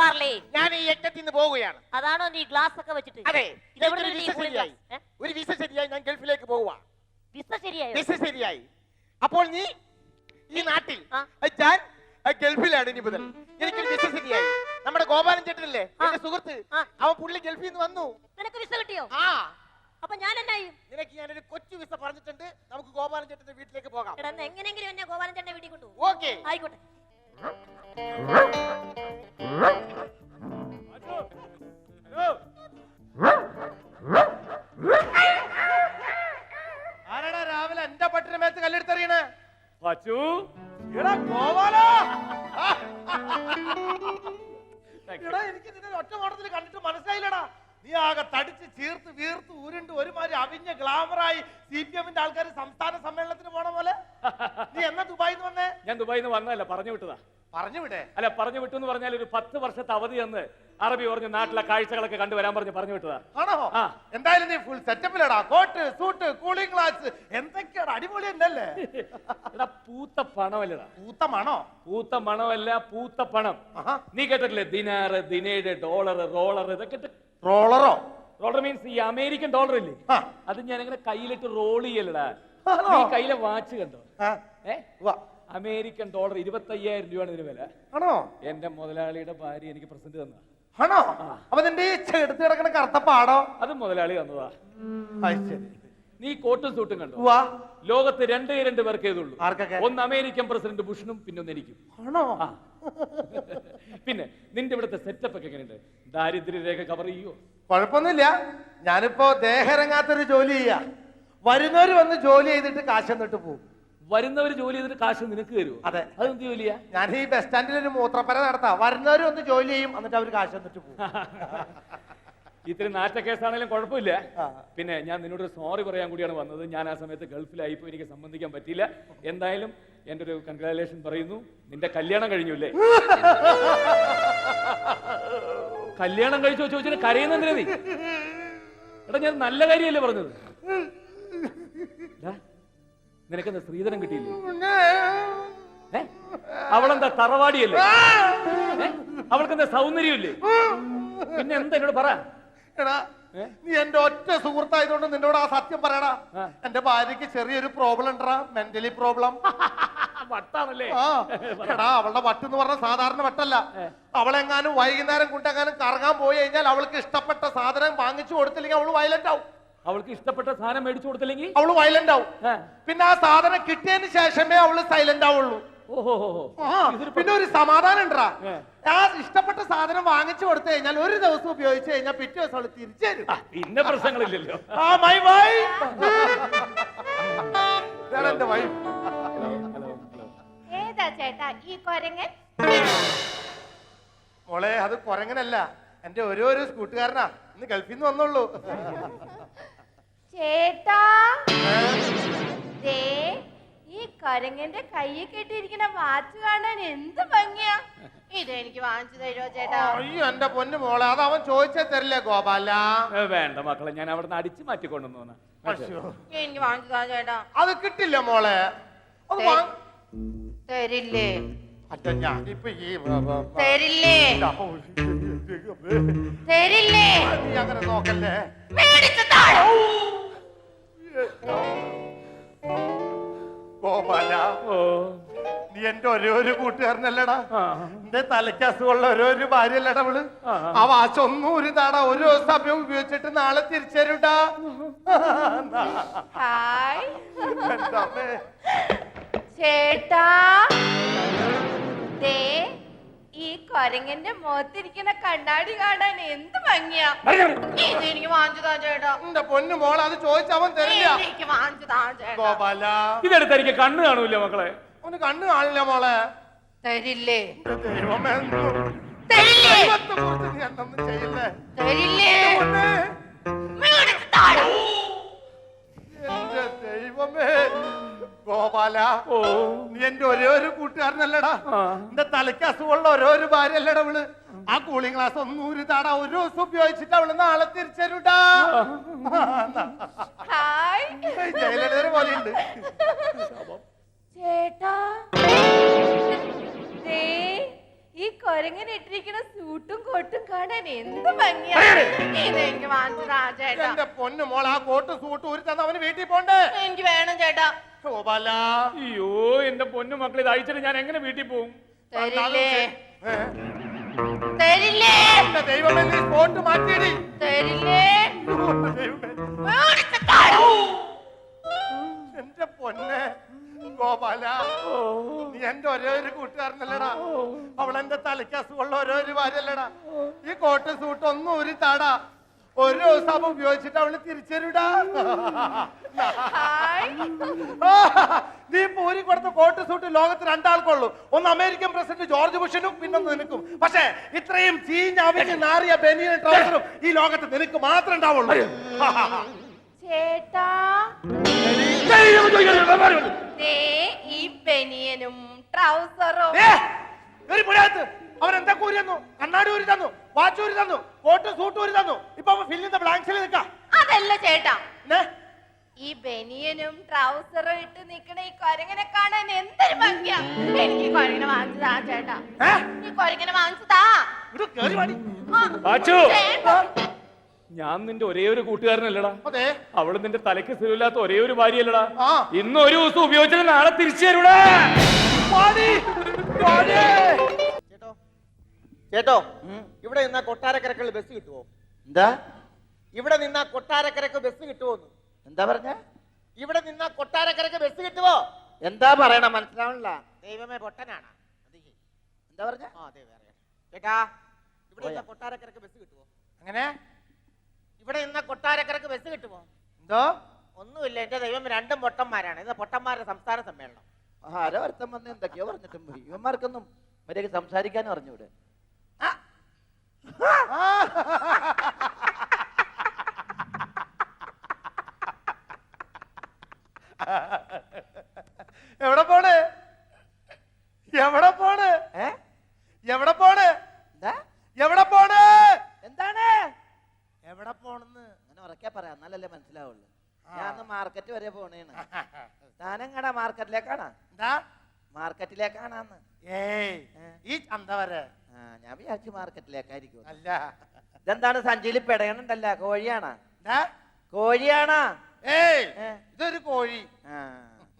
പോകാറില്ലേ? ഞാൻ ഈ യജ്ഞത്തിൽ നിന്ന് പോവുകയാണ്. അതാണോ നീ ഗ്ലാസ് ഒക്കെ വെച്ചിട്ട്? അതെ, ഇതെവിടെ ഒരു വിസ ശരിയായി ഞാൻ ഗൾഫിലേക്ക് പോവുക. വിസ ശരിയായി? വിസ ശരിയായി. അപ്പോൾ നീ ഈ നാട്ടിൽ, ഞാൻ ഗൾഫിലാണ് ഇനി മുതൽ. എനിക്കൊരു വിസ ശരിയായി. നമ്മുടെ ഗോപാലൻ ചേട്ടനല്ലേ എന്റെ സുഹൃത്ത്, അവൻ പുള്ളി ഗൾഫിൽ നിന്ന് വന്നു. നിനക്ക് വിസ കിട്ടിയോ? ആ. അപ്പൊ ഞാൻ എന്നായി? നിനക്ക് ഞാനൊരു കൊച്ചു വിസ പറഞ്ഞിട്ടുണ്ട്. നമുക്ക് ഗോപാലൻ ചേട്ടന്റെ വീട്ടിലേക്ക് പോകാം. എങ്ങനെയെങ്കിലും എന്നെ ഗോപാലൻ ചേട്ടന്റെ വീട്ടിൽ കൊണ്ടുപോകും. ഓക്കെ, ആയിക്കോട്ടെ. ആരാടാ രാവിലെ എന്റെ പട്ടിന് മേത്ത് കല്ലെടുത്തെറിയണേ? എനിക്ക് നിന്നെ ഒറ്റ നോട്ടത്തിൽ കണ്ടിട്ട് മനസ്സിലായില്ലടാ. നീ ആകെ തടിച്ച് ചീർത്ത് വീർത്ത് ഉരുണ്ട് ഒരുമാതിരി അവിഞ്ഞ ഗ്ലാമറായി CPM-ന്റെ ആൾക്കാർ സംസ്ഥാന സമ്മേളനത്തിന് പോണ പോലെ. നീ എന്നാ ദുബായിന്ന് വന്നേ? ഞാൻ ദുബായിന്ന് വന്നതല്ല, പറഞ്ഞു വിട്ടതാ. പറഞ്ഞു വിടേ? അല്ല, പറഞ്ഞു വിട്ടു എന്ന് പറഞ്ഞാൽ ഒരു 10 വർഷത്തെ അവധി എന്ന് അറബി പറഞ്ഞു നാട്ടിലെ കാഴ്ചകളൊക്കെ കണ്ടുവരാൻ പറഞ്ഞു വിട്ടതാ. ആണോ? എന്തായാലും നീ ഫുൾ സെറ്റപ്പിലടാ. കോട്ട്, സൂട്ട്, കൂളിംഗ് ഗ്ലാസ്, എന്തൊക്കെയാണ് അടിപൊളി ഉണ്ടല്ലേ? എടാ, പൂത്ത പണമല്ലടാ. പൂത്ത മണോ? പൂത്ത മണമല്ല, പൂത്ത പണം. നീ കേട്ടിട്ടില്ലേ? ദിനാറ്, ദിനേഡ്, ഡോളർ, റോളർ, ഇതൊക്കെ. റോളറോ? റോളർ മീൻസ് ഈ അമേരിക്കൻ ഡോളർ ഇല്ലേ, അത് ഞാൻ അങ്ങനെ കയ്യിലിട്ട് റോൾ ചെയ്യലടാ. നീ കയ്യിലെ വാച്ച് കണ്ടോ? അമേരിക്കൻ ഡോളർ 25,000 രൂപയാണ് ഇതിന് വില. ആണോ? എന്റെ മുതലാളിയുടെ ഭാര്യ എനിക്ക് പ്രസന്റ് തന്നതാ. ആണോ? അപ്പൊ നിന്റെ എടുത്ത് കിടക്കണ കറുത്ത പാടോ? അത് മുതലാളി തന്നതാ. നീ കോട്ടും സൂട്ടും കണ്ടോ? ലോകത്ത് രണ്ട് പേർക്കേ ഇതുള്ളൂ. ഒന്ന് അമേരിക്കൻ പ്രസിഡന്റ് ബുഷനും, പിന്നെ ഒന്ന് എനിക്കും. പിന്നെ നിന്റെ ഇവിടുത്തെ സെറ്റപ്പ് ഒക്കെ എങ്ങനെയുണ്ട്? ദാരിദ്ര്യരേഖ കവർ ചെയ്യോ? കുഴപ്പമൊന്നുമില്ല. ഞാനിപ്പോ ദേഹരങ്ങാത്തൊരു ജോലി ചെയ്യാ. വരുന്നവര് വന്ന് ജോലി ചെയ്തിട്ട് കാശ് എന്നിട്ട് പോകും. വരുന്നവര് ജോലി ചെയ്തിട്ട് കാശ് നിനക്ക് തരുമോ? അതെ. അതെന്ത് ജോലിയാ? ഞാൻ ഈ ബസ് സ്റ്റാൻഡിൽ ഒരു മൂത്രപ്പര നടത്താം. വരുന്നവര് വന്ന് ജോലി ചെയ്യും, എന്നിട്ട് അവര് കാശ് എന്നിട്ട് പോകും. ഇത്തിരി നാറ്റ കേസാണെങ്കിലും കുഴപ്പമില്ല. പിന്നെ ഞാൻ നിന്നോട് സോറി പറയാൻ കൂടിയാണ് വന്നത്. ഞാൻ ആ സമയത്ത് ഗൾഫിലായിപ്പോ എനിക്ക് സംബന്ധിക്കാൻ പറ്റിയില്ല. എന്തായാലും എന്റെ ഒരു കൺഗ്രാജുലേഷൻ പറയുന്നു. നിന്റെ കല്യാണം കഴിഞ്ഞില്ലേ? കല്യാണം കഴിച്ചോ ചോദിച്ചാൽ കരയുന്നെന്തിനാ നീ? എടാ, ഞാൻ നല്ല കാര്യമല്ലേ പറഞ്ഞത്. നിനക്കെന്താ സ്ത്രീധനം കിട്ടിയില്ലേ? അവളെന്താ തറവാടിയല്ലേ? അവൾക്കെന്താ സൗന്ദര്യമില്ലേ? പിന്നെ എന്താ എന്നോട് പറ. നീ എന്റെ ഒറ്റ സുഹൃത്തായതുകൊണ്ട് നിന്നോട് ആ സത്യം പറയടാ. എന്റെ ഭാര്യക്ക് ചെറിയൊരു പ്രോബ്ലം ഉണ്ടടാ, മെന്റലി പ്രോബ്ലം. വട്ടാണല്ലേ? എടാ, അവളുടെ വട്ടെന്ന് പറഞ്ഞ സാധാരണ വട്ടല്ല. അവളെങ്ങാനും വൈകുന്നേരം കൊണ്ടെങ്ങാനും കറങ്ങാൻ പോയി കഴിഞ്ഞാൽ അവൾക്ക് ഇഷ്ടപ്പെട്ട സാധനം വാങ്ങിച്ചു കൊടുത്തില്ലെങ്കിൽ അവള് വയലന്റ് ആവും. അവൾക്ക് ഇഷ്ടപ്പെട്ട സാധനം മേടിച്ചു കൊടുത്തില്ലെങ്കിൽ അവള് വയലന്റ് ആവും. പിന്നെ ആ സാധനം കിട്ടിയതിന് ശേഷമേ അവള് സൈലന്റ് ആവുള്ളൂ. പിന്നെ ഒരു സമാധാനം ഉണ്ടാ. ആ ഇഷ്ടപ്പെട്ട സാധനം വാങ്ങിച്ചു കൊടുത്തു കഴിഞ്ഞാൽ ഒരു ദിവസം ഉപയോഗിച്ചു കഴിഞ്ഞാൽ പിറ്റേ ദിവസം അവള് തിരിച്ചു തരും. പിന്നെ പ്രശ്നങ്ങളില്ലല്ലോ. എന്റെ വൈഫ്. മോളെ, അത് കൊരങ്ങനല്ല, എന്റെ ഓരോ കൂട്ടുകാരനാ. ഇന്ന് ഗൾഫിൽ നിന്ന് വന്നുള്ളൂ. ചേട്ടാ, ഈ കൊരങ്ങന്റെ കയ്യിൽ കെട്ടിയിരിക്കുന്ന വാച്ച് കാണാൻ എന്ത് ഭംഗിയാ. ഇതെനിക്ക് വാങ്ങിച്ചു തരുമോ ചേട്ടാ? അയ്യോ എന്റെ പൊന്നു മോളെ, അത് അവൻ ചോദിച്ചേ തരില്ലേ ഗോപാല. വേണ്ട മക്കളെ, ഞാൻ അവിടെ നിന്ന് അടിച്ചു മാറ്റിക്കൊണ്ടെന്ന് തോന്നാ. എനിക്ക് വാങ്ങിച്ചു താ ചേട്ടാ. അത് കിട്ടില്ല മോളെ. തരില്ലേ? ഞാനിപ്പോ തരില്ലേ? തരില്ലേ? നീ അങ്ങനെ നോക്കല്ലേ. ഗോപാല, നീ എന്റെ ഒരു കൂട്ടുകാരനല്ലടാ. എന്റെ തലയ്ക്ക് അസുഖമുള്ള ഒരു ഭാര്യയല്ലടാ അവള്. ആ വാച്ച് ഒന്നും ഒരു താട ഒരു സമയം ഉപയോഗിച്ചിട്ട് നാളെ തിരിച്ചരുടാ. ചേട്ടാ, ഈ കൊരങ്ങന്റെ മുഖത്തിരിക്കുന്ന കണ്ണാടി കാണാൻ എന്ത് ഭംഗിയാ. ഇതെനിക്ക് വാങ്ങിച്ചു താ ചേട്ടാ. എന്റെ പൊന്നു മോളെ, അത് ചോദിച്ചവൻ തരില്ല. എനിക്ക് വാങ്ങിച്ചു താ ചേട്ടാ. ഗോപാല, ഇതെടുത്ത് എനിക്ക് കണ്ണ് കാണൂല മക്കളെ. അവന് കണ്ണ് കാണില്ല മോളെ. തരില്ലേ? ദൈവമേ, തരില്ലേ? നീ എന്തൊന്നും ചെയ്യില്ലേ? തരില്ലേ? എന്റെ ദൈവമേ ഗോപാല, നീ എന്റെ ഒരു കൂട്ടുകാരനല്ലടാ. എന്റെ തലയ്ക്ക് അസുഖമുള്ള ഒരു ഭാര്യയല്ലടാ അവള്. ആ കൂളിംഗ് ഗ്ലാസ് ഒന്നും ഒരു താടാ ഒരു ദിവസം ഉപയോഗിച്ചിട്ട് അവള് നാളെ തിരിച്ചരുടാ. ജയിലൊരു പോലെയുണ്ട്. ചേട്ടാ, ഈ കൊരങ്ങൻ ഇട്ടിരിക്കുന്ന സൂട്ടും കോട്ടും കാണാൻ എന്ത് ഭംഗിയാ. ഇതെനിക്ക് വാങ്ങിച്ചതാ ചേട്ടാ. എന്റെ പൊന്നു മോൾ, ആ കോട്ടും സൂട്ടും ഊരി തന്ന അവന് വീട്ടിൽ പോണ്ടേ? എനിക്ക് വേണം ചേട്ടാ. ഗോപാല, അയ്യോ എന്റെ പൊന്നു മക്കളെ, ഇത് അയച്ചിട്ട് ഞാൻ എങ്ങനെ വീട്ടിൽ പോകും? തരില്ലേ? തരില്ലേ? എന്റെ ദൈവമേ, നീ കോട്ട് മാറ്റിയടി. തരില്ലേ? ദൈവമേ. എന്റെ പൊന്നെ ഗോപാല, നീ എന്റെ ഒരേ ഒരു കൂട്ടുകാരനല്ലടാ. അവളെന്റെ തലയ്ക്ക് അസുഖമുള്ള ഓരോ ഒരു ഭാര്യല്ലടാ. ഈ കോട്ട് സൂട്ട് ഒന്നും ഒരു താടാ. ഒരു ദിവസം അവ ഉപയോഗിച്ചിട്ട് അവള് തിരിച്ചരുടാ. നീ പൂരി കൊടുത്ത കോട്ട് സൂട്ട് ലോകത്ത് രണ്ടാൾക്കുള്ളൂ. ഒന്ന് അമേരിക്കൻ പ്രസിഡന്റ് ജോർജ് ബുഷനും പിന്നൊന്ന് നിനക്കും. പക്ഷേ ഇത്രയും ചീഞ്ഞാവിച്ച് നാറിയ ബനിയൻ ട്രൗസറും ഈ ലോകത്ത് നിനക്ക് മാത്രമേ ഉണ്ടാവുള്ളൂ. ചേട്ടാ, ഈ ബനിയനും ട്രൗസറും അവൻ എന്താ കൂരി തന്നു? കണ്ണാടി ഊരി തന്നു, വാച്ച് ഊരി തന്നു, കോട്ട് സൂട്ട് ഊരി തന്നു. ഇപ്പൊ ഫില്ലിന്റെ ബ്ലാങ്ക്സിൽ നിൽക്കാം. അതല്ല ചേട്ടാ, ഈ ബനിയനും ട്രൗസറും ഇട്ട് നിക്കണ ഈ കൊരങ്ങനെ കാണാൻ എന്തൊരു ഭംഗിയാ. എനിക്ക് കൊരങ്ങനെ വാങ്ങിച്ചതാ ചേട്ടാ. ഈ കൊരങ്ങനെ വാങ്ങിച്ചതാ. ഞാൻ നിന്റെ ഒരേ ഒരു കൂട്ടുകാരനല്ലടാ. അതെ, അവള് നിന്റെ തലയ്ക്ക് സ്ഥിരമില്ലാത്ത ഒരേ ഒരു ഭാര്യയല്ലടാ. ഇന്ന് ഒരു ദിവസം ഉപയോഗിച്ചാൽ നാളെ തിരിച്ചു തരൂടാ. ചേട്ടോ, ഇവിടെ നിന്നാ കൊട്ടാരക്കരക്കുള്ള ബസ് കിട്ടുമോ? എന്താ ഇവിടെ നിന്നാ കൊട്ടാരക്കരക്ക് ബസ് കിട്ടുമോന്ന്? എന്താ പറഞ്ഞ? ഇവിടെ നിന്നാ കൊട്ടാരക്കരക്ക് ബസ് കിട്ടുമോ? എന്താ പറയണ മനസ്സിലാവണില്ല. ദൈവമേ, പൊട്ടനാണ്. എന്താ പറഞ്ഞ? അതെ, ചേട്ടാ, ഇവിടെ നിന്നാ കൊട്ടാരക്കരക്ക് ബസ് കിട്ടുമോ? അങ്ങനെ ഇവിടെ നിന്നാ കൊട്ടാരക്കരക്ക് ബസ് കിട്ടുമോ? എന്തോ? ഒന്നുമില്ല, എന്റെ ദൈവം രണ്ടും പൊട്ടന്മാരാണ്. ഇത് പൊട്ടന്മാരുടെ സംസ്ഥാന സമ്മേളനം. ആരോ ഒരുത്തം വന്ന് എന്തൊക്കെയോ പറഞ്ഞിട്ടും പോയി. ഇവന്മാർക്കൊന്നും മര്യാദ സംസാരിക്കാനും അറിഞ്ഞൂടെ. എവിടെ പോണ്? എവിടെ പോണ്? എവിടെ പോണ്? എവിടെ പോണ്? എന്താണ് എവിടെ പോണെന്ന് അങ്ങനെ ഉറക്കെ പറയാം, എന്നാലല്ലേ മനസ്സിലാവുള്ളൂ. ഞാൻ മാർക്കറ്റ് വരെ പോണേണ്. താനെങ്ങടാ മാർക്കറ്റിലേക്കാണാ? എന്താ? മാർക്കറ്റിലേക്കാണാന്ന്. ഏയ്, ഈ ചന്ത വരെ. ഞാൻ വിചാരിച്ചു മാർക്കറ്റിലേക്കായിരിക്കും. അല്ല. ഇതെന്താണ് സഞ്ചിയിൽ പെടയണുണ്ടല്ല? കോഴിയാണാ? എന്താ? കോഴിയാണാ? ഏയ്, ഇതൊരു കോഴി.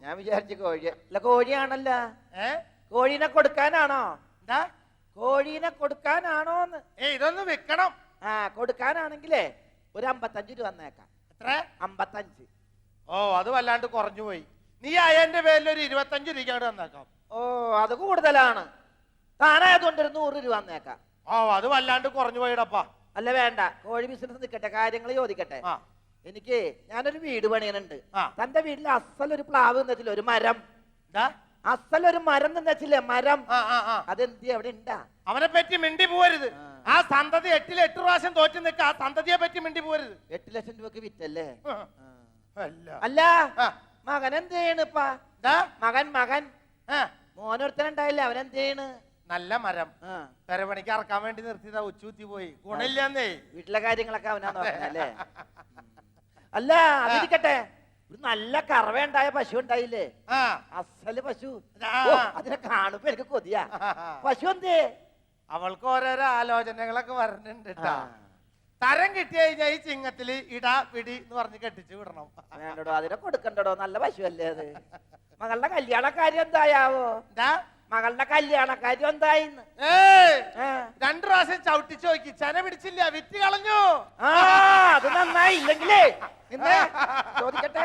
ഞാൻ വിചാരിച്ചു കോഴി അല്ല, കോഴിയാണല്ല. ഏ, കോഴീനെ കൊടുക്കാനാണോ? എന്താ? കോഴീനെ കൊടുക്കാനാണോന്ന്? ഏയ്, ഇതൊന്ന് വിൽക്കണം. കൊടുക്കാനാണെങ്കിലേ ഒരു 55 രൂപ വന്നേക്കാം. എത്ര? 55. ഓ, അത് വല്ലാണ്ട് കുറഞ്ഞു പോയി. നീ അയ്യന്റെ പേരിൽ ഒരു 25 രൂപ അങ്ങോട്ട് തന്നേക്കാം. ഓ, അത് കൂടുതലാണ്. താനായതുകൊണ്ട് ഒരു 100 രൂപ വന്നേക്കാം. ഓ, അത് വല്ലാണ്ട് കുറഞ്ഞു പോയിടപ്പാ. അല്ല, വേണ്ട, കോഴി ബിസിനസ് നിൽക്കട്ടെ, കാര്യങ്ങൾ ചോദിക്കട്ടെ. എനിക്ക് ഞാനൊരു വീട് പണിയനുണ്ട്. തന്റെ വീട്ടിൽ അസലൊരു പ്ലാവ് നിന്നില്ല, ഒരു മരം. അസലൊരു മരം നിന്നില്ലേ, മരം. അതെന്തി അവിടെ ഉണ്ടാ? അവനെ പറ്റി മിണ്ടി പോവരുത്. ആ സന്തതി 8 പ്രാവശ്യം തോറ്റു നിൽക്ക. ആ സന്തതിയെ പറ്റി മിണ്ടി പോവരുത്. 8 ലക്ഷം രൂപക്ക് വിറ്റല്ലേ? അല്ല, മകൻ എന്ത് ചെയ്യണിപ്പാ? മകൻ മോനൊരുത്തനുണ്ടായില്ലേ, അവനെന്ത് ചെയ്യണ്? നല്ല മരം പെരപണിക്ക് ഇറക്കാൻ വേണ്ടി നിർത്തിയതാ. ഉച്ചൂത്തി പോയി, ഗുണില്ലെന്നേ. വീട്ടിലെ കാര്യങ്ങളൊക്കെ അവനാ നോക്കണല്ലേ? അല്ല, അതിരിക്കട്ടെ, ഒരു നല്ല കറവയുണ്ടായ പശു ഉണ്ടായില്ലേ? അസല് പശു. അതിനെ കാണുമ്പോ എനിക്ക് കൊതിയാ. പശു എന്തേ? അവൾക്ക് ഓരോരോ ആലോചനകളൊക്കെ വരുന്നുണ്ട്. തരം കിട്ടി കഴിഞ്ഞാൽ ഈ ചിങ്ങത്തില് ഇടാ പിടി എന്ന് പറഞ്ഞ് കെട്ടിച്ചു വിടണം. വേണ്ടടോ, അതിനെ കൊടുക്കണ്ടടോ, നല്ല പശു അല്ലേ അത്? മകളുടെ കല്യാണക്കാര്യം എന്തായാവോ? മകളുടെ കല്യാണക്കാര്യം എന്തായിന്ന്? 2 പ്രാവശ്യം ചവിട്ടിച്ചു നോക്കി, ചന പിടിച്ചില്ല, വിറ്റ് കളഞ്ഞു. അത് നന്നായി. ഇല്ലെങ്കിലേ ചോദിക്കട്ടെ,